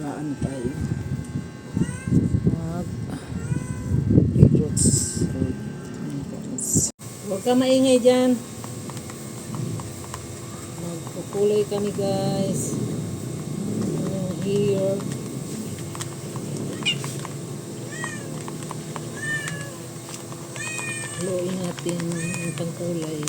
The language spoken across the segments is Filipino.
Ano tayo? Resorts Road. Huwag ka maingay dyan. Magpupuloy kami guys. Here. Haluin natin yung pangkulay.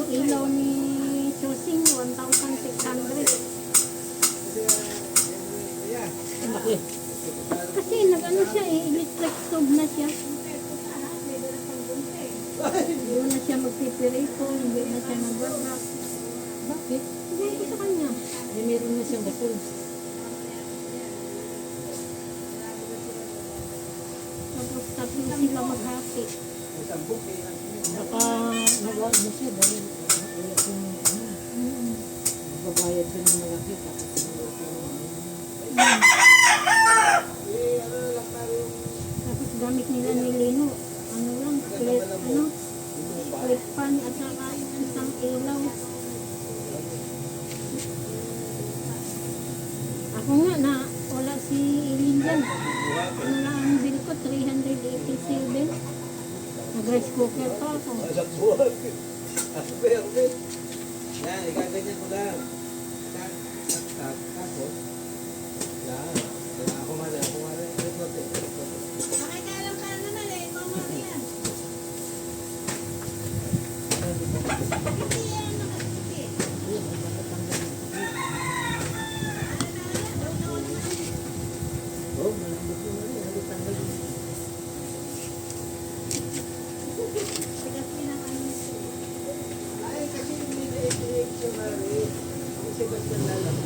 Ilaw ni Susing 1,600. Bakit? Kasi nag-ano siya electric stove na siya. Hindi na siya magpipirito, hindi na siya nagbabak. Bakit? Hindi ko sa kanya. Meron na siyang gasol. Tapos sila maghati. Baka nag-ano na siya dahil wala kong magbabayad ka ng malaki tapos Tapos gamit nila ni Lino. Ano lang, split pan at saka isang ilaw. Ako nga na, wala si Eileen dyan. Ano na ang bill ko, 387. Nag-rice cooker pa ako. Yan, ikaganyan ko lang. Tapos, yan. Ako mali. Nakikalam ka naman eh, mama yan. oh, malambot mo na rin. Halit tanggal yun. Ay, kasi hindi na-extra na rin. Ang Sebastian lalang.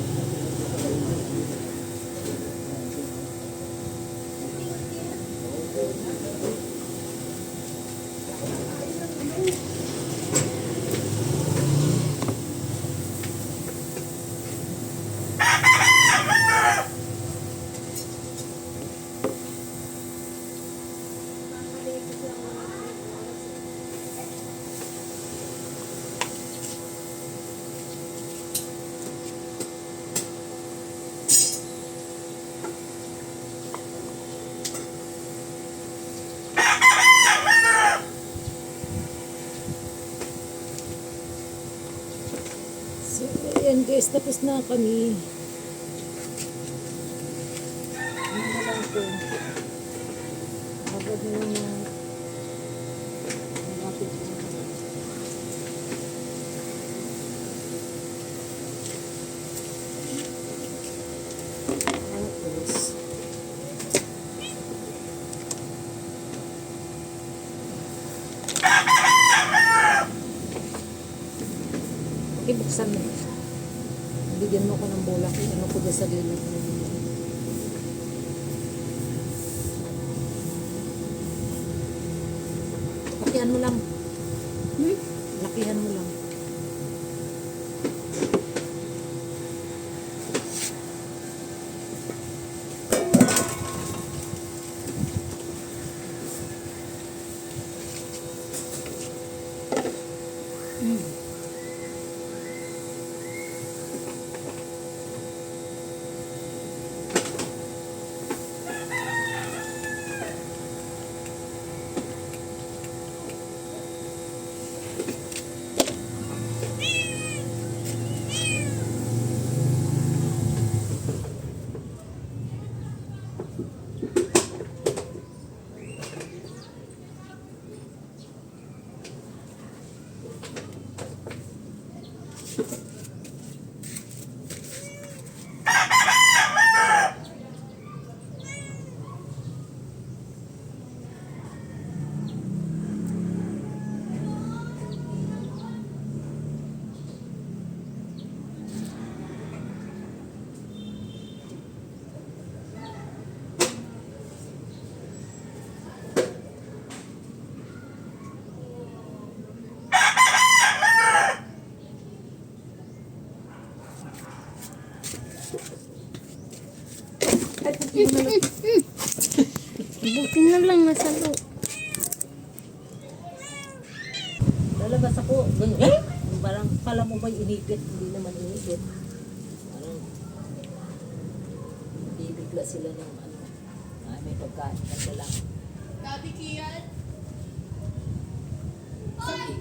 So, ayan guys, tapos na kami. Ano na lang ito? Agad na lang ang ating tapos ibuksan mo. Bigyan mo ko ng bulak. Ano ko dyan sa gilid. Lakihan mo lang. Lakihan mo lang. Buti na lang nasa loob. Lalabas ako. Ganyan. Parang kala mo ba'y inipit? Hindi naman inipit. Parang bibigla sila ng ano. May pagkain na lang. Daddy Kian?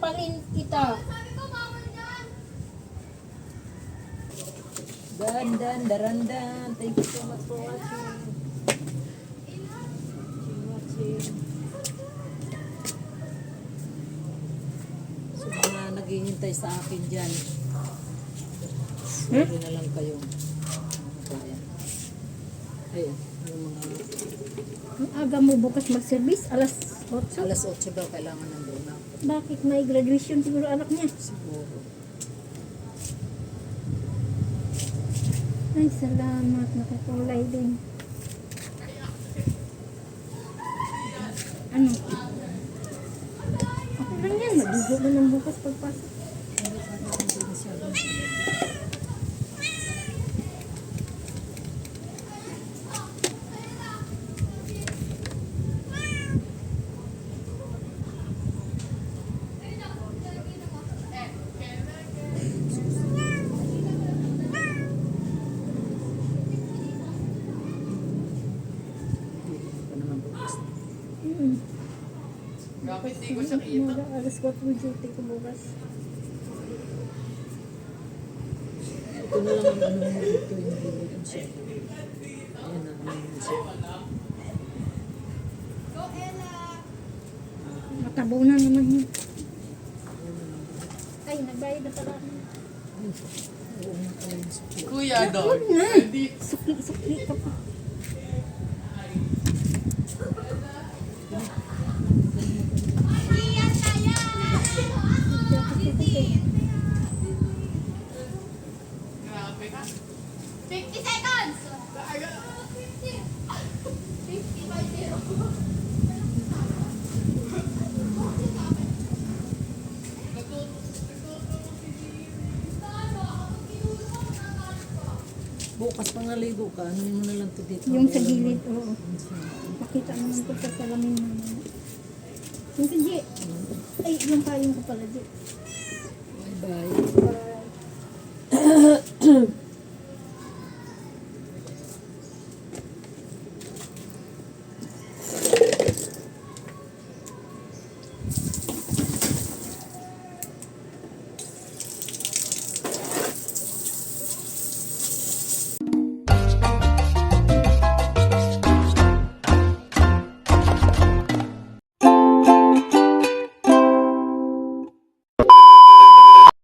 Palin kita. Dan, darandan. Thank you so much for watching. So, mga naghihintay sa akin dyan. Sorry na lang kayo. Ayun, yung mga Ang aga mo bukas mag-service, alas 8. alas 8 daw kailangan nandun na. Bakit may graduation siguro anak niya? Siguro. Ay, salamat. Nakakulay din. Ano? Okay lang yan. Madugo mo ng bukas pagpasok. Bakit di ko siya kita? Umaga, alas 4 duty ko bukas. Ito na lang ang ano mo dito yung bilhin siya. Ayan na, ano yun siya. Matabunan naman yun. Ay, nagbayad na pala. Oo nga pala yung sukli. Kuya daw. Huwag na. Hindi. Sukli ka pa. Grabe ka. 50 seconds! 50 Bukas pa nga ligo ka, ano mo na lang to dito. Yung sa gilid, oo. Makita naman ko sa salamin mo. Yung sa G. Ay, yung payong ko pala, G. Bye bye. Bye.